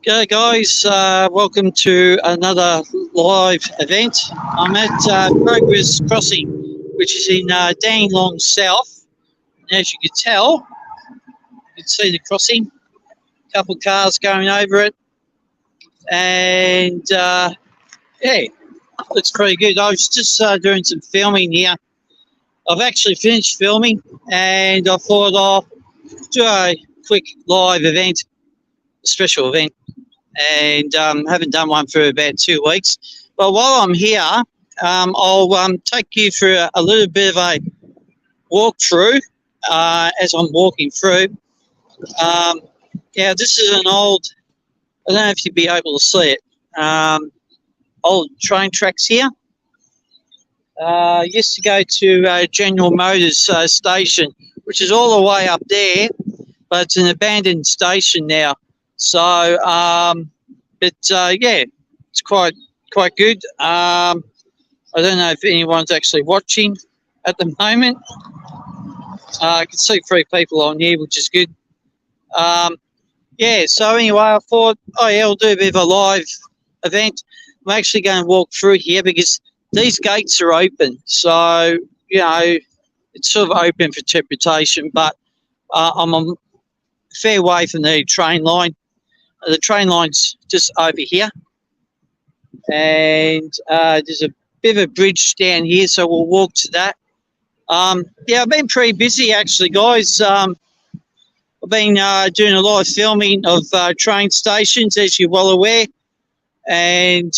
G'day guys, welcome to another live event. I'm at Progress Crossing, which is in Dandenong South. And as you can tell, you can see the crossing, a couple of cars going over it, and yeah, looks pretty good. I was just doing some filming here. I've actually finished filming, and I thought I'll do a quick live event, a special event. And haven't done one for about 2 weeks. But while I'm here, I'll take you through a little bit of a walkthrough as I'm walking through. Yeah, this is an old, I don't know if you'll be able to see it, old train tracks here. Used to go to General Motors station, which is all the way up there, but it's an abandoned station now. So, yeah, it's quite good. I don't know if anyone's actually watching at the moment. I can see 3 people on here, which is good. Yeah, so anyway, I thought, oh yeah, I'll do a bit of a live event. I'm actually going to walk through here because these gates are open. So, you know, it's sort of open for interpretation, but I'm a fair way from the train line. The train line's just over here, and there's a bit of a bridge down here, so we'll walk to that. Yeah, I've been pretty busy actually, guys. I've been doing a lot of filming of train stations, as you're well aware, and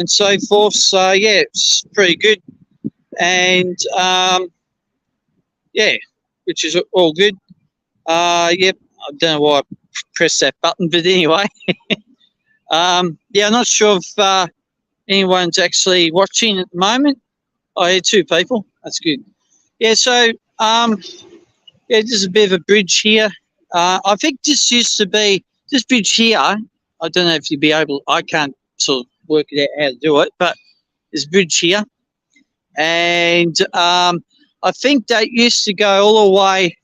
so forth. So yeah, it's pretty good, and yeah, which is all good. Yep, I don't know why I pressed that button, but anyway. Yeah, I'm not sure if anyone's actually watching at the moment. I hear 2 people. That's good. Yeah, so yeah, there's a bit of a bridge here. I think this used to be this bridge here. I don't know if you'd be able. I can't sort of work it out how to do it, but there's a bridge here, and I think that used to go all the way.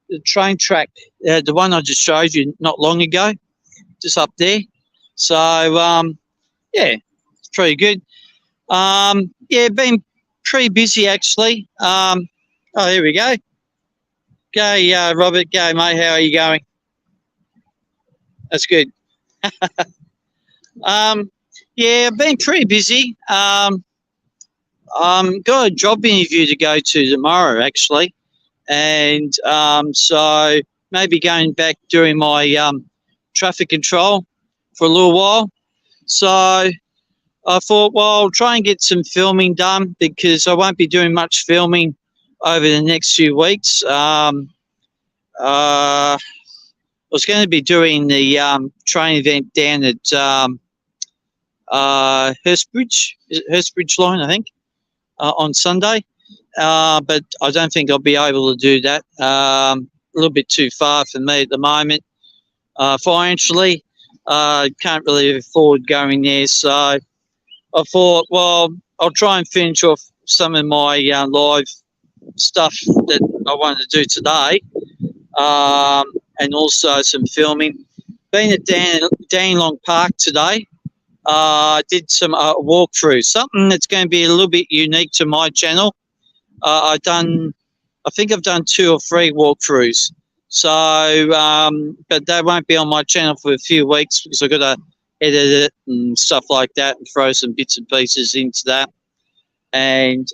The train track, the one I just showed you not long ago, just up there. So, yeah, it's pretty good. Yeah, been pretty busy actually. Oh, here we go. Go, Robert. Go, mate. How are you going? That's good. Yeah, I've been pretty busy. Got a job interview to go to tomorrow actually. And so maybe going back during my traffic control for a little while. So I thought, well, I'll try and get some filming done because I won't be doing much filming over the next few weeks. I was going to be doing the train event down at Hurstbridge line, I think, on Sunday. But I don't think I'll be able to do that. A little bit too far for me at the moment. Financially, can't really afford going there. So I thought, well, I'll try and finish off some of my live stuff that I wanted to do today, and also some filming. Been at Dandenong Park today. Did some walkthrough, something that's going to be a little bit unique to my channel. I think I've done 2 or 3 walkthroughs. So, but they won't be on my channel for a few weeks because I've got to edit it and stuff like that and throw some bits and pieces into that and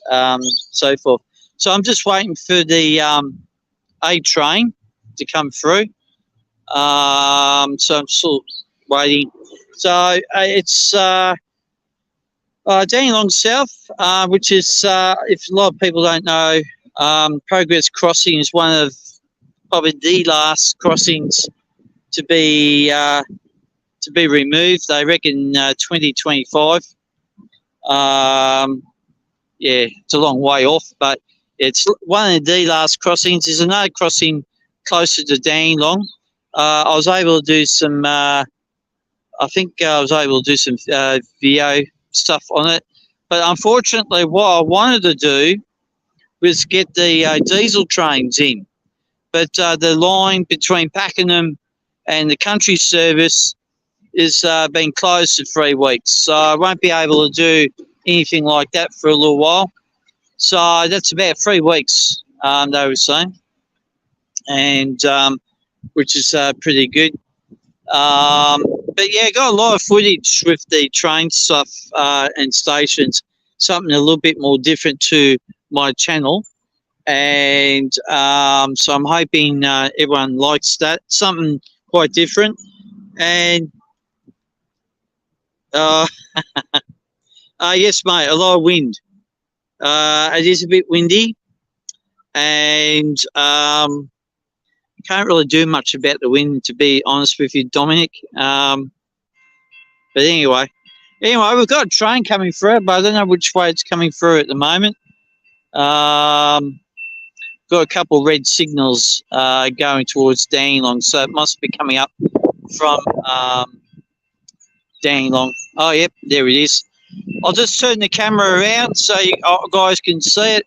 so forth. So I'm just waiting for the A train to come through. So I'm still waiting. So it's Dandenong South, which is, if a lot of people don't know, Progress Crossing is one of probably the last crossings to be removed. They reckon 2025. Yeah, it's a long way off, but it's one of the last crossings. There's another crossing closer to Dandenong. I was able to do some. I think I was able to do some video stuff on it, but unfortunately what I wanted to do was get the diesel trains in, but the line between Pakenham and the country service is been closed for 3 weeks, so I won't be able to do anything like that for a little while. So that's about 3 weeks, they were saying, and which is pretty good. But yeah, got a lot of footage with the train stuff and stations, something a little bit more different to my channel. And so I'm hoping everyone likes that, something quite different. And yes, mate, a lot of wind. It is a bit windy, and can't really do much about the wind, to be honest with you, Dominic. But anyway, we've got a train coming through, but I don't know which way it's coming through at the moment. Got a couple of red signals going towards Dandenong, so it must be coming up from Dandenong. Oh, yep, there it is. I'll just turn the camera around so you guys can see it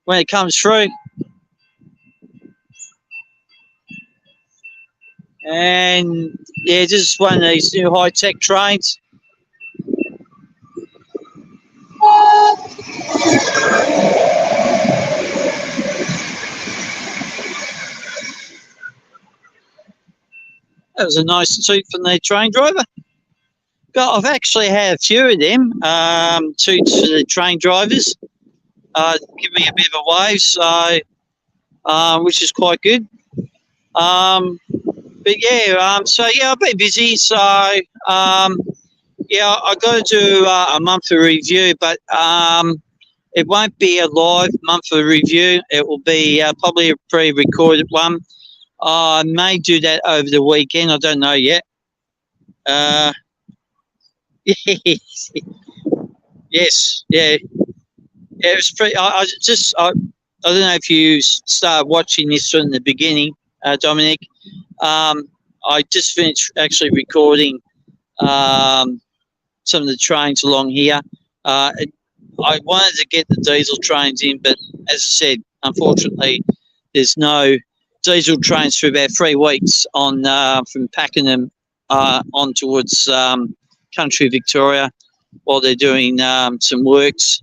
when it comes through. And yeah, this is one of these new high-tech trains. That was a nice toot from the train driver. I've actually had a few of them toots for the train drivers. Give me a bit of a wave, so which is quite good. But yeah, so yeah, I've been busy. So yeah, I got to do a monthly review, but it won't be a live monthly review. It will be probably a pre-recorded one. I may do that over the weekend. I don't know yet. Yes, yeah. It was pretty. I don't know if you started watching this from the beginning, Dominic. I just finished actually recording some of the trains along here. I wanted to get the diesel trains in, but as I said, unfortunately, there's no diesel trains for about 3 weeks on from Pakenham on towards country Victoria while they're doing some works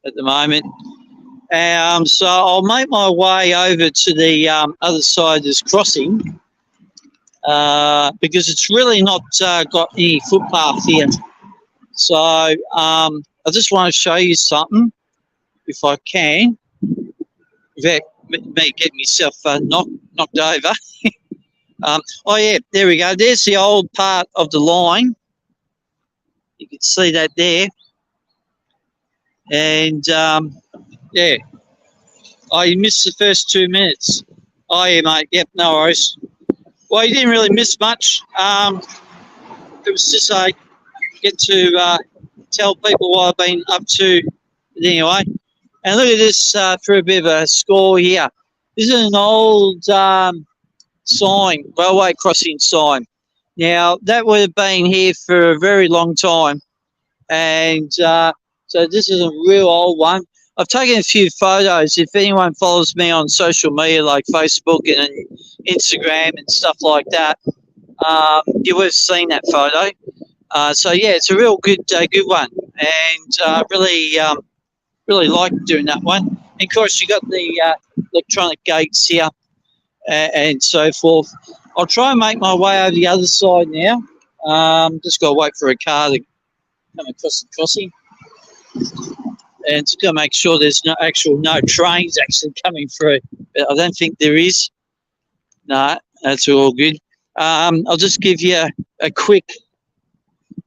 at the moment. So I'll make my way over to the other side of this crossing because it's really not got any footpath here. So I just want to show you something, if I can, without me getting myself knocked over. Oh yeah, there we go. There's the old part of the line. You can see that there. And yeah. Oh, you missed the first 2 minutes. Oh yeah, mate. Yep, no worries. Well, you didn't really miss much. It was just get to tell people what I've been up to anyway. And look at this for a bit of a score here. This is an old sign, railway crossing sign. Now, that would have been here for a very long time. And so this is a real old one. I've taken a few photos. If anyone follows me on social media like Facebook and Instagram and stuff like that, you would have seen that photo. So yeah, it's a real good one, and really like doing that one. And of course, you got the electronic gates here and so forth. I'll try and make my way over the other side now. Just got to wait for a car to come across the crossing. And it's going to make sure there's no trains actually coming through. But I don't think there is. No, that's all good. I'll just give you a quick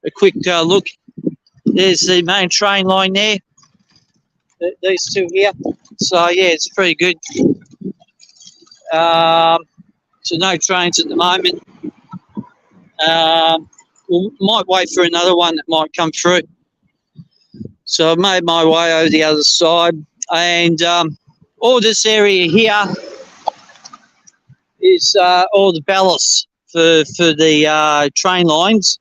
look. There's the main train line there. These two here. So yeah, it's pretty good. So no trains at the moment. We might wait for another one that might come through. So I've made my way over the other side, and all this area here is all the ballasts for the train lines.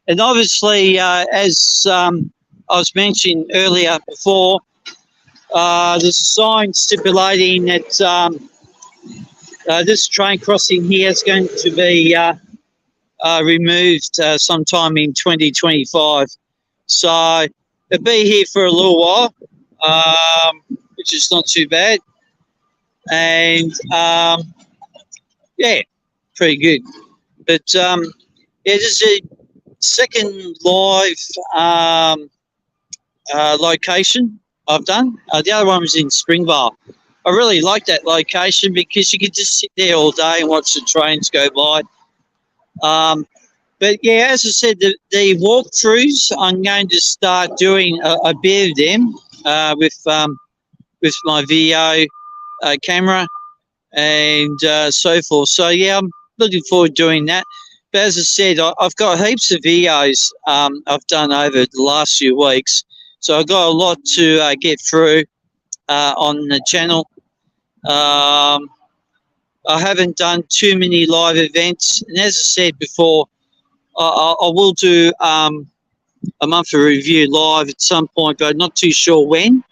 And obviously, as I was mentioning earlier before, there's a sign stipulating that this train crossing here is going to be removed sometime in 2025. So it'll be here for a little while, which is not too bad. And yeah, pretty good. But yeah, this is a second live location I've done. The other one was in Springvale. I really like that location because you could just sit there all day and watch the trains go by. But yeah, as I said, the walkthroughs, I'm going to start doing a bit of them with my video camera and so forth. So yeah, I'm looking forward to doing that. But as I said, I've got heaps of videos I've done over the last few weeks. So I've got a lot to get through on the channel. I haven't done too many live events. And as I said before, I will do a monthly review live at some point, but not too sure when.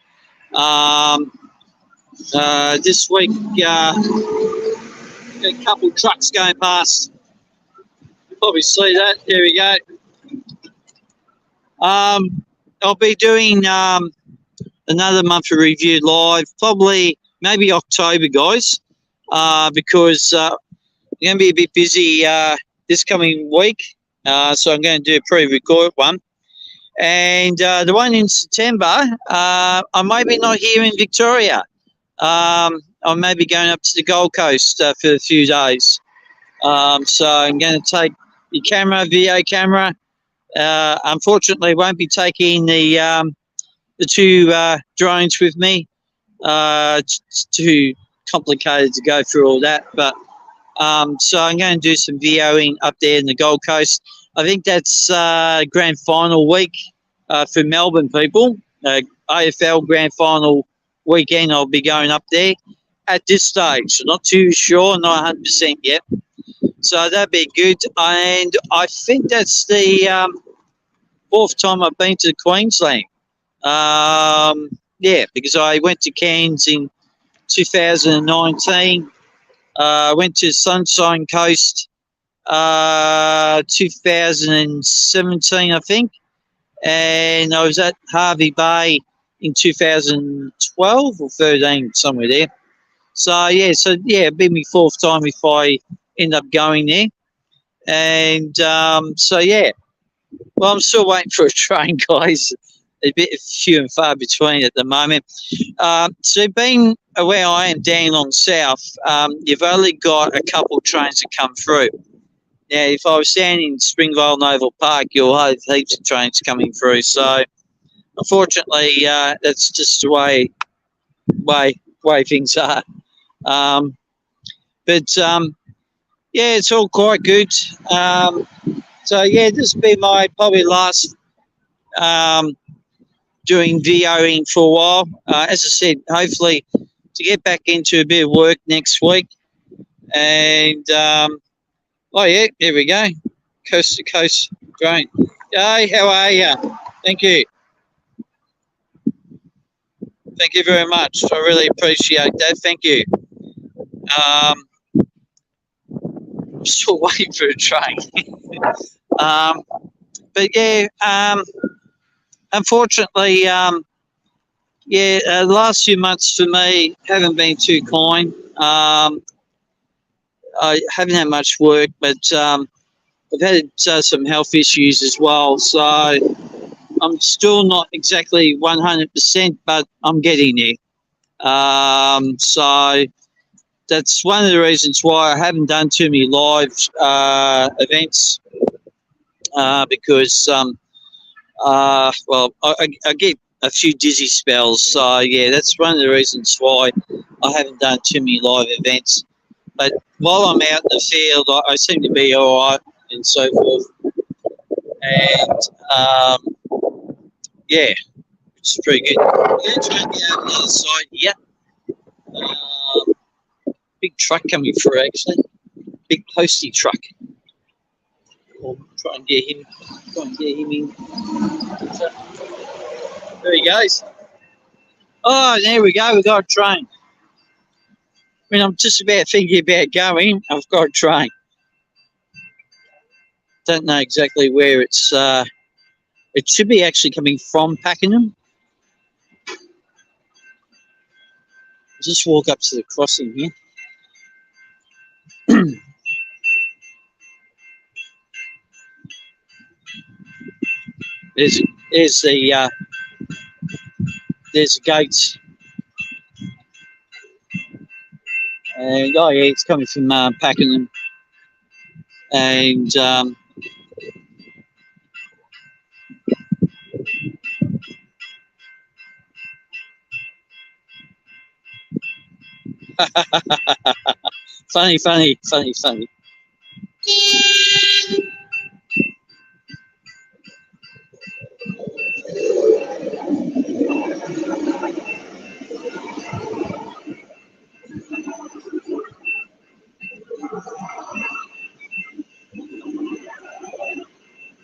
This week, a couple of trucks going past. You probably see that. There we go. I'll be doing another monthly review live, probably maybe October, guys, because I'm going to be a bit busy this coming week. So I'm going to do a pre-record one. And the one in September, I may be not here in Victoria. I may be going up to the Gold Coast for a few days. So I'm going to take the camera, video camera. Unfortunately, won't be taking the two drones with me. It's too complicated to go through all that. But so I'm going to do some videoing up there in the Gold Coast. I think that's grand final week for Melbourne people. AFL grand final weekend, I'll be going up there at this stage. Not too sure, not 100% yet. So that'd be good. And I think that's the fourth time I've been to Queensland. Yeah, because I went to Cairns in 2019. Went to Sunshine Coast 2017, I think. And I was at Harvey Bay in 2012 or 13, somewhere there. So yeah, it'd be my fourth time if I end up going there. And so yeah, well, I'm still waiting for a train, guys. A bit few and far between at the moment. So being where I am, Dandenong South, you've only got a couple of trains that come through. Now, if I was standing in Springvale Noble Park, you'll have heaps of trains coming through. So, unfortunately, that's just the way things are. But yeah, it's all quite good. So yeah, this will be my probably last doing videoing for a while. As I said, hopefully to get back into a bit of work next week. And oh yeah, there we go. Coast to coast drone. Hey, how are you? Thank you. Thank you very much. I really appreciate that. Thank you. I'm still waiting for a train. But yeah, unfortunately, the last few months for me haven't been too kind. I haven't had much work, but I've had some health issues as well. So I'm still not exactly 100%, but I'm getting there. So that's one of the reasons why I haven't done too many live events because, well, I get a few dizzy spells. So, yeah, that's one of the reasons why I haven't done too many live events. But while I'm out in the field, I seem to be all right and so forth. And, yeah, which is pretty good. I'm going to try and get over the other side here. Big truck coming through, actually. Big postie truck. I'll try and get him in. So, there he goes. Oh, there we go. We've got a train. I mean, I'm just about thinking about going. I've got a train. Don't know exactly where it's. It should be actually coming from Pakenham. Just walk up to the crossing here. There's there's the there's the gates, and oh yeah, it's coming from Pakenham, and funny, funny, funny, funny.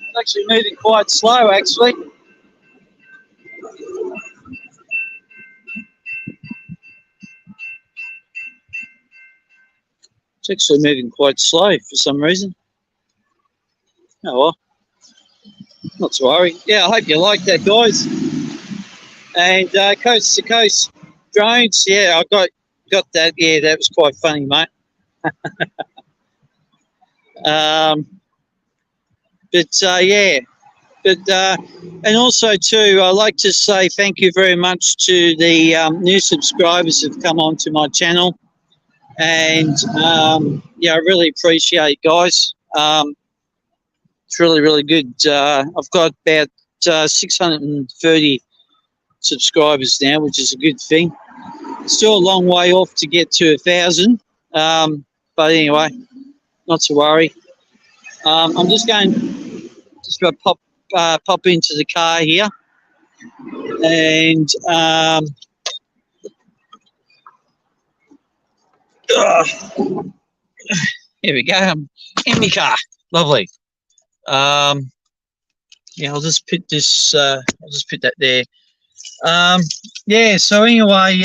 It's actually moving quite slow, actually. It's actually moving quite slow for some reason. Oh well, not to worry. Yeah, I hope you like that, guys. And coast to coast drones. Yeah, I got that. Yeah, that was quite funny, mate. Um, yeah, and also too, I'd like to say thank you very much to the new subscribers who've come onto my channel, and yeah, I really appreciate it, guys. It's really, really good. I've got about 630 subscribers now, which is a good thing. Still a long way off to get to 1,000, but anyway, not to worry. I'm just going to pop into the car here, and here we go. I'm in my car. Lovely. Yeah, I'll just put this. I'll just put that there. Yeah. So anyway,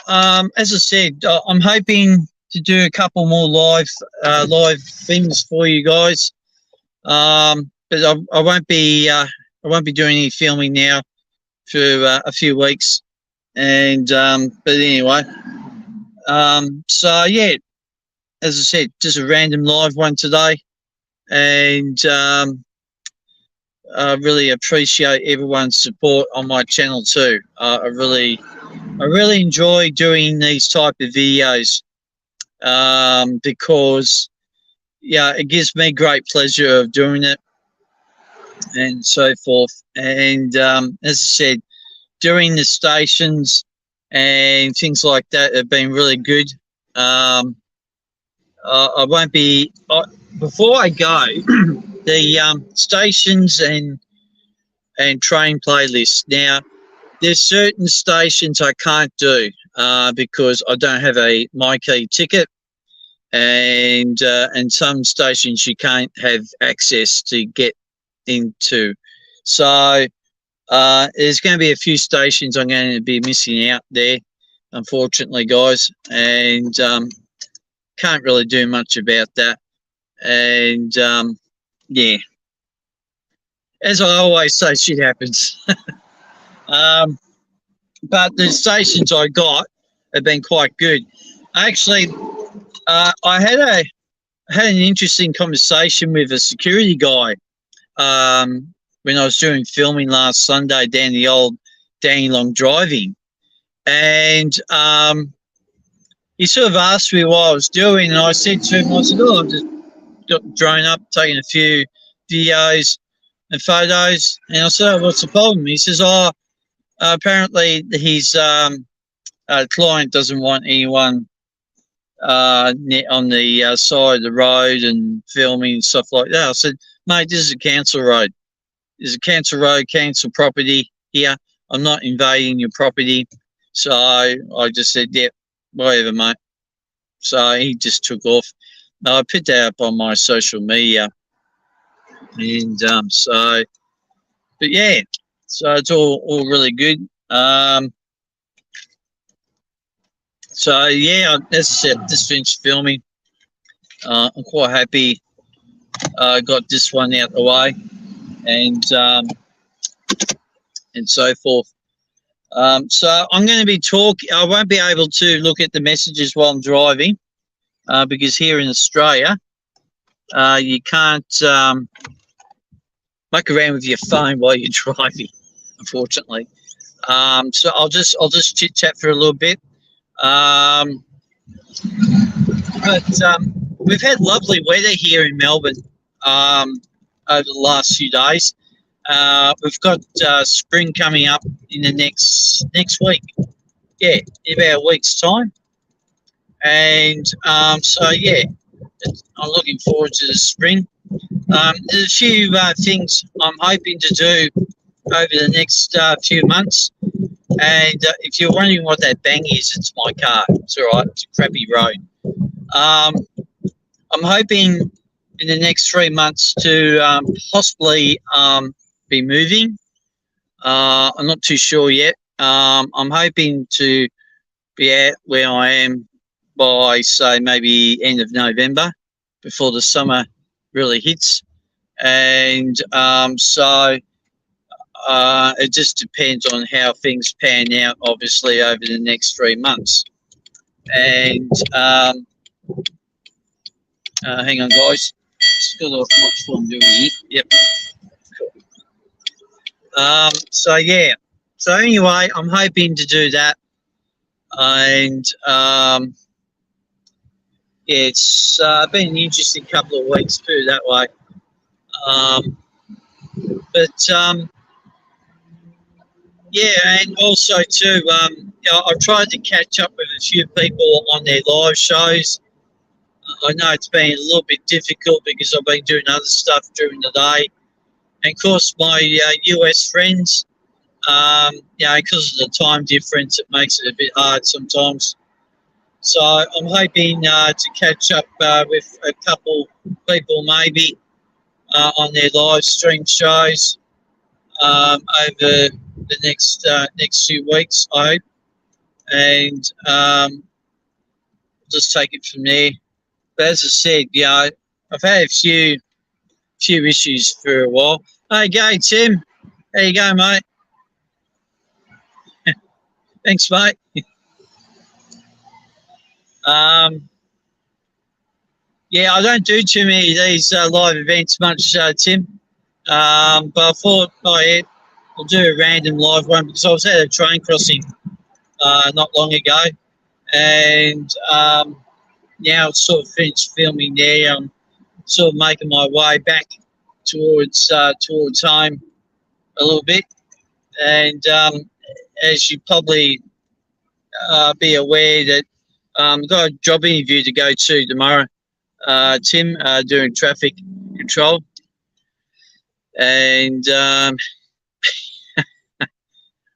as I said, I'm hoping to do a couple more live things for you guys. But I won't be doing any filming now for a few weeks. And but anyway, so yeah, as I said, just a random live one today, and I really appreciate everyone's support on my channel too. I really enjoy doing these type of videos because yeah, it gives me great pleasure of doing it and so forth. And as I said, doing the stations and things like that have been really good. I won't be before I go. The stations and train playlists. Now, there's certain stations I can't do because I don't have a MyKey ticket, and some stations you can't have access to get into. So there's going to be a few stations I'm going to be missing out there, unfortunately, guys, and can't really do much about that. And yeah, as I always say, shit happens. But the stations I got have been quite good. Actually, I had an interesting conversation with a security guy when I was doing filming last Sunday down the old Dandenong driving, and he sort of asked me what I was doing, and I said to him, I said, "Oh, I've just got drone up, taking a few videos and photos," and I said, "Oh, what's the problem?" He says, "Oh, apparently his client doesn't want anyone on the side of the road and filming and stuff like that." I said, "Mate, this is a council road. This is a council road, council property here. I'm not invading your property." So I just said, "Yep, whatever, mate." So he just took off. I put that up on my social media, and but yeah, so it's all really good. So yeah, as I said, just finished filming. I'm quite happy got this one out the way, and so forth. So I'm going to be talking. I won't be able to look at the messages while I'm driving because here in Australia, you can't muck around with your phone while you're driving, unfortunately. So I'll just chit chat for a little bit. But we've had lovely weather here in Melbourne over the last few days. We've got spring coming up in the next week. Yeah, in about a week's time. And so yeah, I'm looking forward to the spring. There's a few things I'm hoping to do over the next few months. And if you're wondering what that bang is, it's my car. It's all right. It's a crappy road. I'm hoping in the next 3 months to possibly be moving. I'm not too sure yet. I'm hoping to be at where I am by, say, maybe end of November, before the summer really hits. And so it just depends on how things pan out, obviously, over the next 3 months. And hang on, guys. Just got to watch what I'm doing here. Yep. So yeah. So anyway, I'm hoping to do that, and yeah, it's been an interesting couple of weeks too that way. But yeah, and also too, I've tried to catch up with a few people on their live shows. I know it's been a little bit difficult because I've been doing other stuff during the day. And of course, my US friends, because of the time difference, it makes it a bit hard sometimes. So I'm hoping to catch up with a couple people maybe on their live stream shows over the next few weeks, I hope. And just take it from there. But as I said, I've had a few issues for a while. Okay, Tim, how you going, mate? Thanks, mate. Yeah, I don't do too many of these live events much, Tim. But I thought, I'll do a random live one because I was at a train crossing not long ago, and now it's sort of finished filming there. I'm sort of making my way back towards home a little bit, and as you probably be aware that I've got a job interview to go to tomorrow, Tim, doing traffic control, and I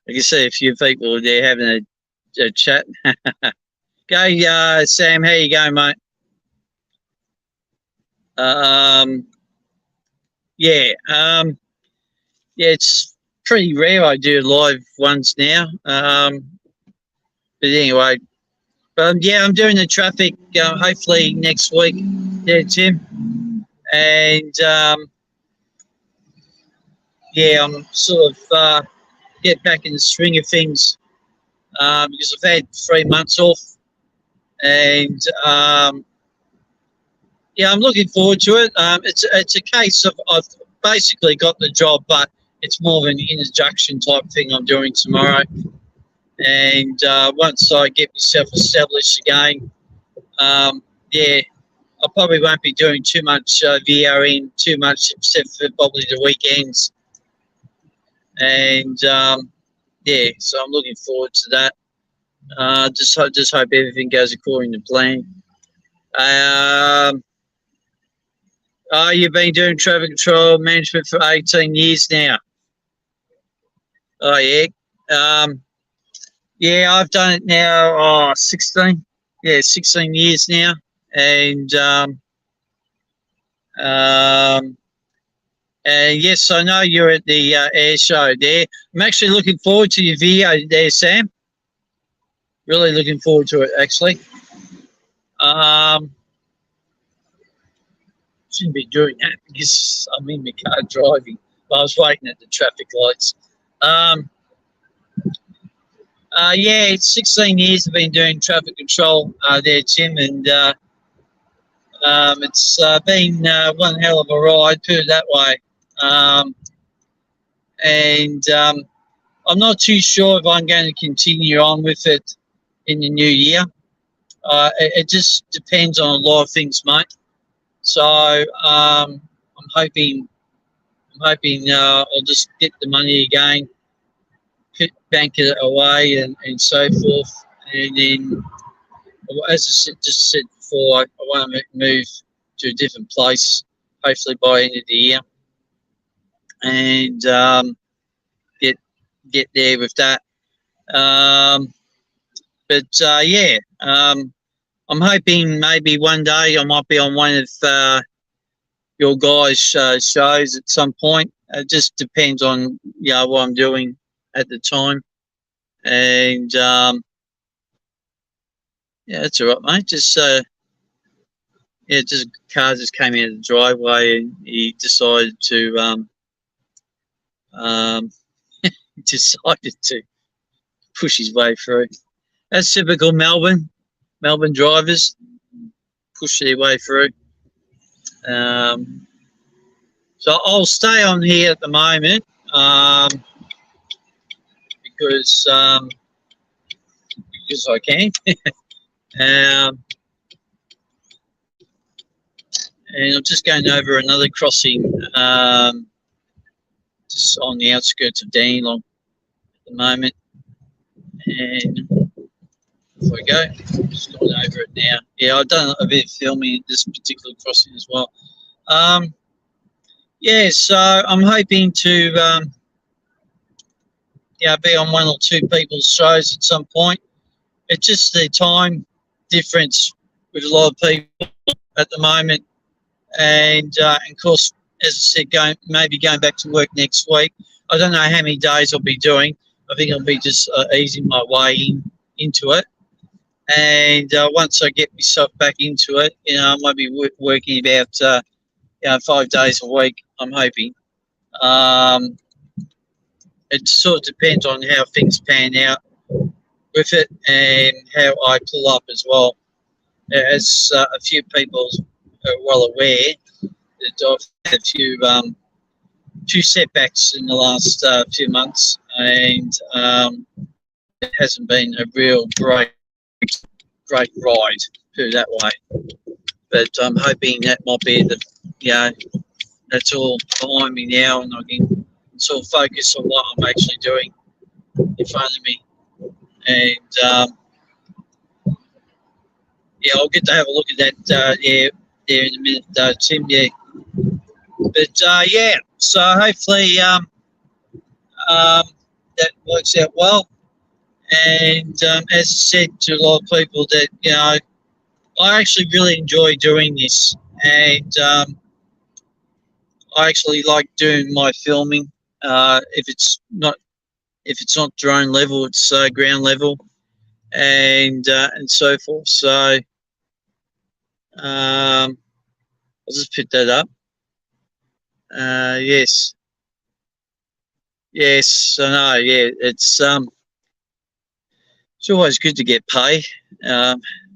can see a few people there having a chat. Go, Sam, how you going, mate? Yeah, it's pretty rare I do live ones now. But anyway, yeah, I'm doing the traffic hopefully next week. Yeah, Tim. And yeah, I'm sort of get back in the swing of things because I've had 3 months off, and yeah, I'm looking forward to it. It's a case of I've basically got the job, but it's more of an introduction type thing I'm doing tomorrow. And once I get myself established again, yeah, I probably won't be doing too much VRing too much, except for probably the weekends. And yeah, so I'm looking forward to that. Just hope everything goes according to plan. You've been doing traffic control management for 18 years now. Oh yeah. Yeah, I've done it now. 16. Yeah, 16 years now, and and yes, I know you're at the air show there. I'm actually looking forward to your video there, Sam. Really looking forward to it, actually. shouldn't be doing that because I'm in my car driving. But I was waiting at the traffic lights. Yeah, it's 16 years I've been doing traffic control there, Tim, and it's been one hell of a ride, put it that way. And I'm not too sure if I'm going to continue on with it in the new year. It just depends on a lot of things, mate. So I'm hoping I'll just get the money again, bank it away, and so forth. And then, as I just said before, I want to move to a different place, hopefully by the end of the year, and get there with that. Yeah, I'm hoping maybe one day I might be on one of your guys' shows at some point. It just depends on what I'm doing at the time, and yeah, that's all right, mate. Just just a car just came out of the driveway and he decided to decided to push his way through. That's typical Melbourne drivers, push their way through. So I'll stay on here at the moment because I can. And I'm just going over another crossing just on the outskirts of Dandenong at the moment. And off we go. Just going over it now. Yeah, I've done a bit of filming at this particular crossing as well. Yeah, so I'm hoping to be on one or two people's shows at some point. It's just the time difference with a lot of people at the moment, and of course, as I said, maybe going back to work next week. I don't know how many days I'll be doing. I think I'll be just easing my way into it, and once I get myself back into it, I might be working about 5 days a week. I'm hoping. It sort of depends on how things pan out with it and how I pull up as well. As a few people are well aware, that I've had a few setbacks in the last few months, and it hasn't been a real great ride, put it that way. But I'm hoping that might be that's all behind me now, and I can sort of focus on what I'm actually doing in front of me. And I'll get to have a look at that there in a minute, Tim. Yeah, but so hopefully that works out well. And as I said to a lot of people, that I actually really enjoy doing this, and I actually like doing my filming. If it's not drone level, it's ground level, and so forth. So I'll just pick that up. Yes, I know. Yeah, it's always good to get pay.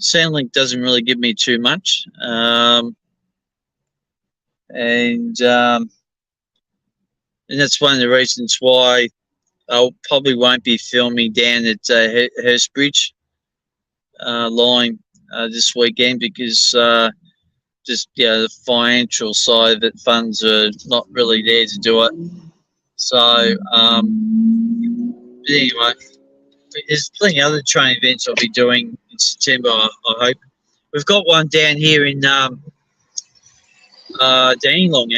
Soundlink doesn't really give me too much, and that's one of the reasons why I probably won't be filming down at Hurstbridge line this weekend, because just the financial side of it, funds are not really there to do it. So but anyway, there's plenty of other training events I'll be doing in September, I hope. We've got one down here in Dandenong,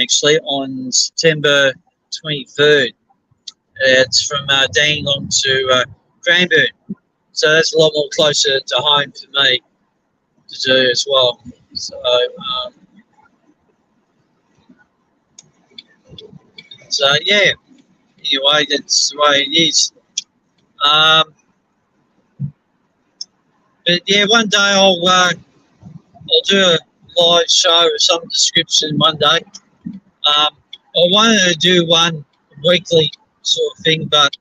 actually, on September 23rd. It's from Dandenong to Cranbourne, so that's a lot more closer to home for me to do as well. So yeah, anyway, that's the way it is. But yeah, one day I'll do live show of some description one day. I wanted to do one weekly sort of thing, but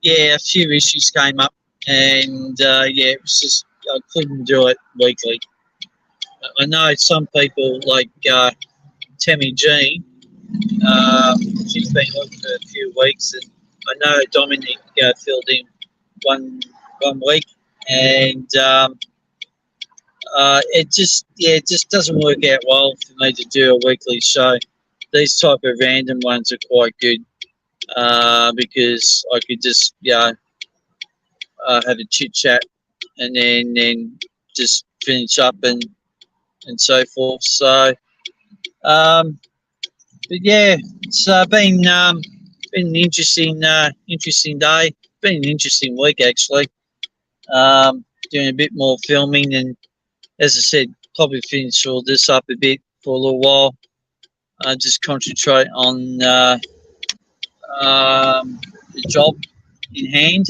yeah, a few issues came up, and yeah, it was just I couldn't do it weekly. I know some people like Tammy Jean. She's been on for a few weeks, and I know Dominic filled in one week, and it just doesn't work out well for me to do a weekly show. These type of random ones are quite good because I could just have a chit chat and then just finish up and so forth. So, but yeah, it's been an interesting day. Been an interesting week actually. Doing a bit more filming, and as I said, probably finish all this up a bit for a little while. Just concentrate on the job in hand.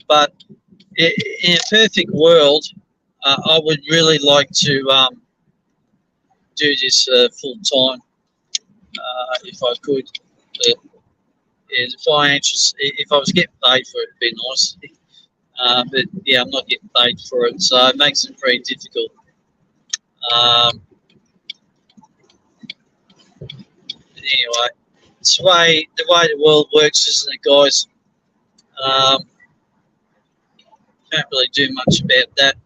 But in a perfect world, I would really like to do this full time if I could. But yeah, the financials, if I was getting paid for it, it'd be nice. But yeah, I'm not getting paid for it, so it makes it very difficult. But anyway, it's the way the world works, isn't it, guys? Can't really do much about that.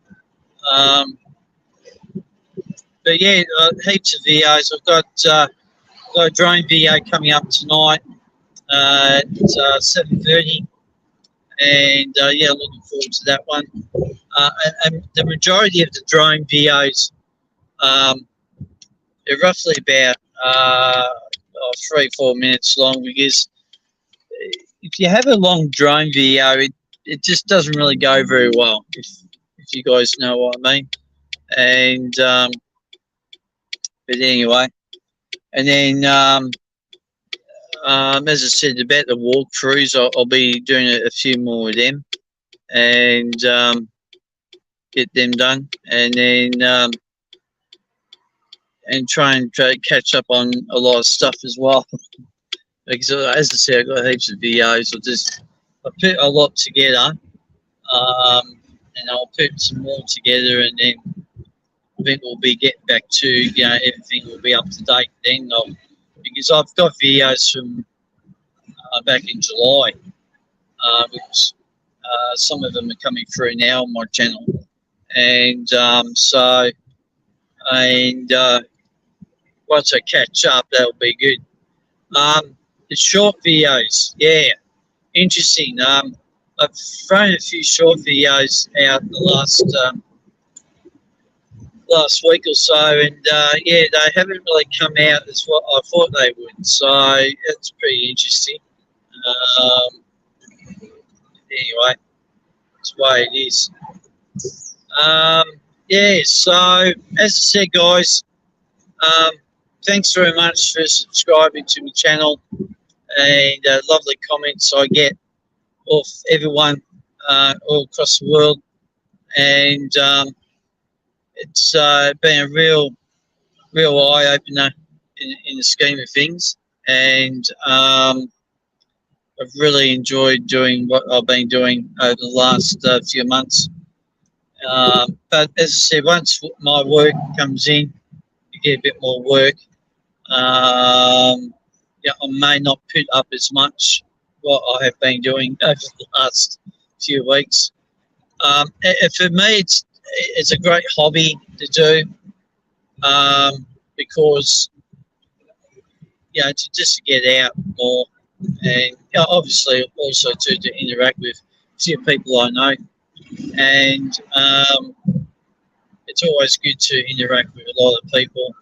But yeah, heaps of videos. I've got a drone video coming up tonight at 7:30, and yeah, looking forward to that one. And the majority of the drone videos are roughly about 3-4 minutes long, because if you have a long drone video, it just doesn't really go very well, if you guys know what I mean. And but anyway, and then as I said about the walkthroughs, I'll be doing a few more of them and get them done, and then and try and catch up on a lot of stuff as well. Because as I said, I've got heaps of videos. I put a lot together, and I'll put some more together, and then I think we'll be getting back to, everything will be up to date then. Because I've got videos from back in July, which some of them are coming through now on my channel, and once I catch up, that'll be good. The short videos, yeah, interesting. I've thrown a few short videos out the last week or so, and yeah, they haven't really come out as what I thought they would. So it's pretty interesting. Anyway, that's the way it is. Yeah, so as I said, guys, thanks very much for subscribing to my channel, and lovely comments I get off everyone all across the world, and it's been a real eye opener in the scheme of things, and I've really enjoyed doing what I've been doing over the last few months. But as I said, once my work comes in, you get a bit more work. Yeah, I may not put up as much what I have been doing over the last few weeks. For me, it's a great hobby to do, because just to get out more, and obviously also to interact with a few people I know, and it's always good to interact with a lot of people,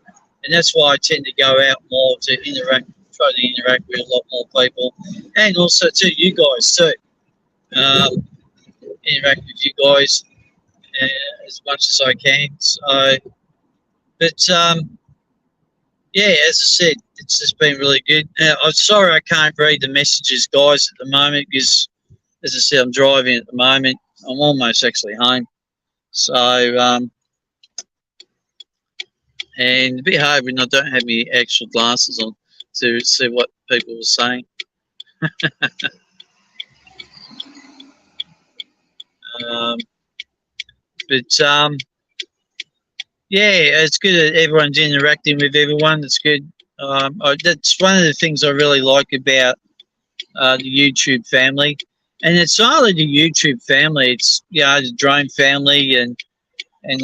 and that's why I tend to go out more to try to interact with a lot more people, and also to you guys too. Interact with you guys as much as I can. So, but yeah, as I said, it's just been really good. I'm sorry I can't read the messages, guys, at the moment, because as I said, I'm driving at the moment. I'm almost actually home. So and a bit hard when I don't have my actual glasses on to see what people were saying. Um, but yeah, it's good that everyone's interacting with everyone. It's good. That's one of the things I really like about the YouTube family, and it's not only the YouTube family. It's the drone family and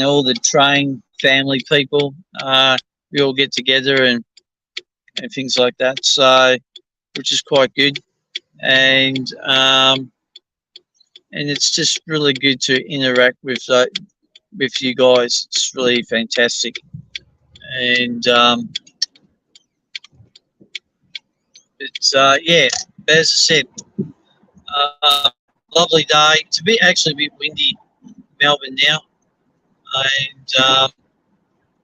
all the train family people. We all get together and things like that. So, which is quite good, and it's just really good to interact with you guys. It's really fantastic, and it's yeah. But as I said, uh, lovely day. It's actually a bit windy, in Melbourne now, and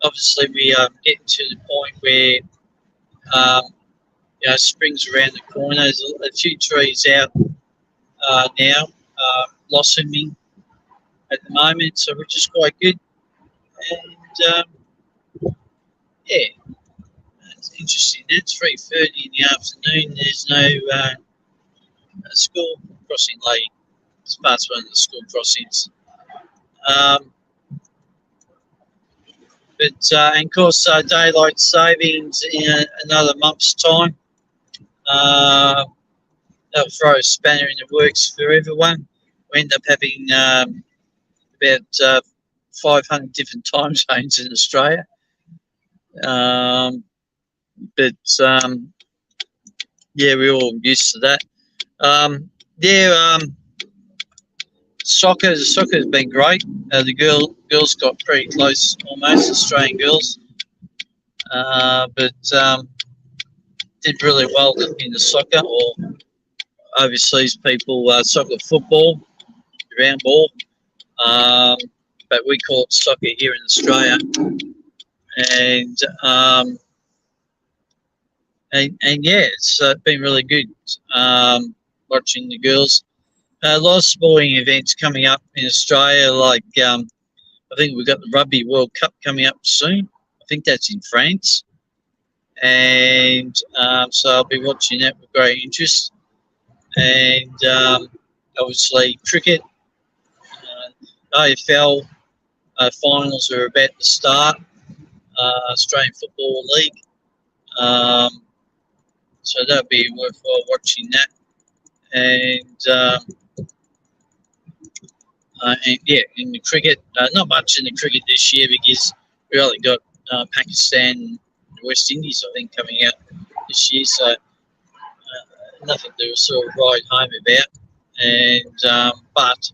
obviously we are getting to the point where um, spring's around the corner. There's a few trees out now, blossoming at the moment, so which is quite good. And yeah, it's interesting. It's 3:30 in the afternoon. There's no school crossing lane. It's past one of the school crossings. And of course, daylight savings in another month's time. That'll throw a spanner in the works for everyone. We end up having about 500 different time zones in Australia. Yeah, we're all used to that. Soccer's been great. The girls got pretty close, almost Australian girls, but did really well in the soccer or overseas people soccer football, round ball, but we call it soccer here in Australia, and yeah, it's been really good watching the girls. A lot of sporting events coming up in Australia, like I think we've got the Rugby World Cup coming up soon. I think that's in France, and so I'll be watching that with great interest. And obviously cricket, AFL finals are about to start. Australian Football League, so that'll be worthwhile watching that. And yeah, in the cricket, not much in the cricket this year because we only got Pakistan and West Indies, I think, coming out this year. So nothing to sort of ride home about. And but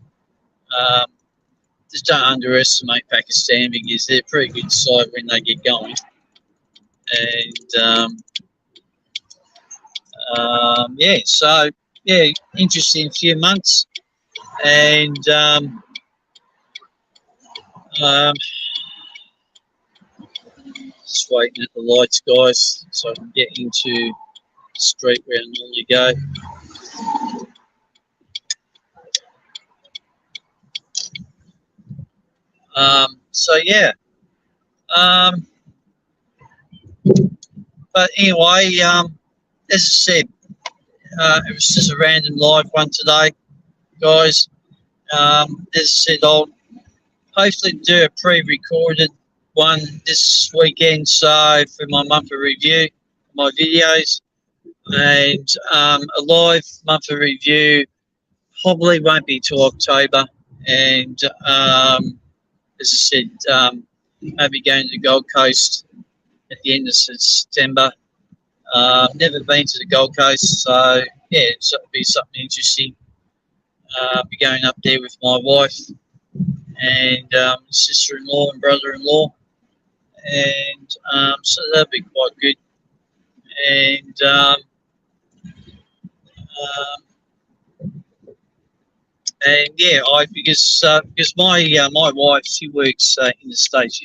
just don't underestimate Pakistan because they're a pretty good side when they get going. And yeah, so yeah, interesting few months. And just waiting at the lights, guys, so I can get into the street where I normally go. So yeah, but anyway, as I said, it was just a random live one today, guys. As I said, I'll hopefully do a pre-recorded one this weekend, so for my monthly review, my videos, and a live monthly review probably won't be till October. And as I said, I'll be going to the Gold Coast at the end of September. Never been to the Gold Coast, so yeah, it'll be something interesting. I'll be going up there with my wife and sister-in-law and brother-in-law, and so that'll be quite good. And yeah, because my wife, she works in the States,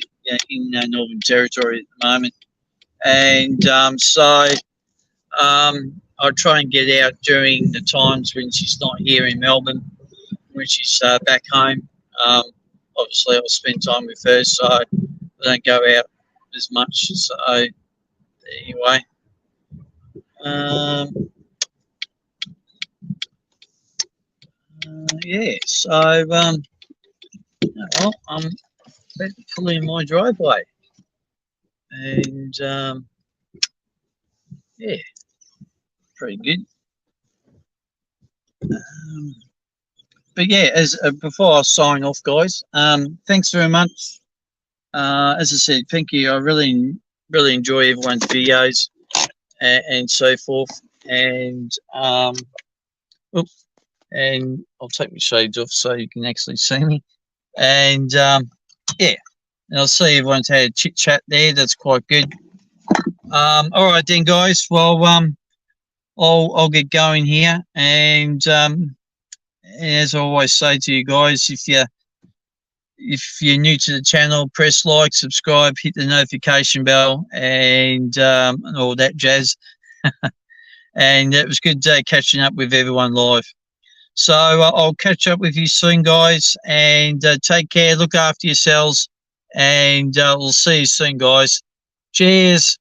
in Northern Territory at the moment, and so I try and get out during the times when she's not here in Melbourne, when she's back home. Obviously, I'll spend time with her, so I don't go out as much. So anyway, yeah. So well, I'm pulling in my driveway, and yeah, pretty good. But yeah, as before I sign off, guys, thanks very much. As I said, thank you. I really enjoy everyone's videos and so forth. And and I'll take my shades off so you can actually see me. And yeah, and I'll see everyone's had a chit chat there. That's quite good. All right then, guys. Well, I'll get going here, and as I always say to you guys, if you're new to the channel, press like, subscribe, hit the notification bell, and all that jazz. And it was good catching up with everyone live. So I'll catch up with you soon, guys, and take care. Look after yourselves, and we'll see you soon, guys. Cheers.